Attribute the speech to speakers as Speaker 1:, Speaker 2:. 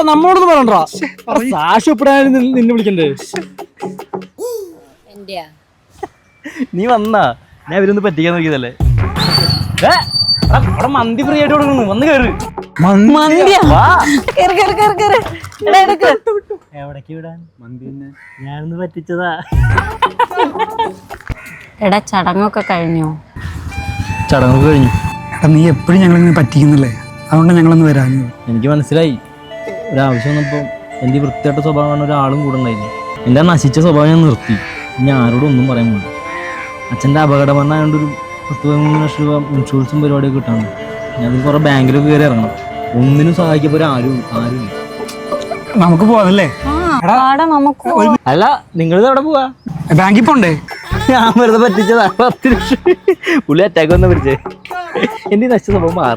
Speaker 1: നമ്മളോടൊന്ന് പറയണ്ടാ സാക്ഷി എപ്പോഴായാലും നിന്നെ വിളിക്കണ്ടേ. നീ വന്നാ ഞാൻ ഇവരൊന്ന് പറ്റിക്കാൻ നോക്കിയതല്ലേ. അവിടെ മന്തി ഫ്രീ ആയിട്ട് കൊടുക്കുന്നു, വന്ന് കയറ്. എവിടേക്ക് വിടാൻ? ഞാനൊന്ന് പറ്റിച്ചതാ.
Speaker 2: എടാ ചടങ്ങൊക്കെ കഴിഞ്ഞോ?
Speaker 1: ചടങ്ങൊക്കെ കഴിഞ്ഞു.
Speaker 3: എടാ നീ എപ്പോഴും ഞങ്ങളിങ്ങനെ പറ്റിക്കുന്നില്ലേ, അതുകൊണ്ട് ഞങ്ങളൊന്ന് വരാഞ്ഞു.
Speaker 1: എനിക്ക് മനസ്സിലായി, ഒരാവശ്യം വന്നപ്പോൾ എൻ്റെ വൃത്തിയായിട്ട സ്വഭാവം കാണുന്ന ഒരാളും കൂടെ ഉണ്ടായിരുന്നു. എൻ്റെ നശിച്ച സ്വഭാവം ഞാൻ നിർത്തി. ഇനി ആരോടും ഒന്നും പറയാൻ പോലും. അച്ഛൻ്റെ അപകടം വന്നായതുകൊണ്ടൊരു 10-13 ലക്ഷം രൂപ ഇൻഷുറൻസും പരിപാടിയൊക്കെ കിട്ടാണ്. ഞാൻ അതിൽ കുറേ ബാങ്കിലൊക്കെ കയറി ഇറങ്ങണം. ഒന്നിനും സഹായിക്കപ്പോൾ ആരും
Speaker 3: നമുക്ക് പോവാന്നല്ലേ?
Speaker 1: അല്ല, നിങ്ങളിത് എവിടെ പോവാ?
Speaker 3: ബാങ്കിൽ പോണ്ടേ?
Speaker 1: ഞാൻ വെറുതെ പറ്റിച്ചതാ 10 ലക്ഷം. പുള്ളി അറ്റാക്ക് വന്ന പിടിച്ചേ. എൻ്റെ നശിച്ച സ്വഭാവം മാറില്ല.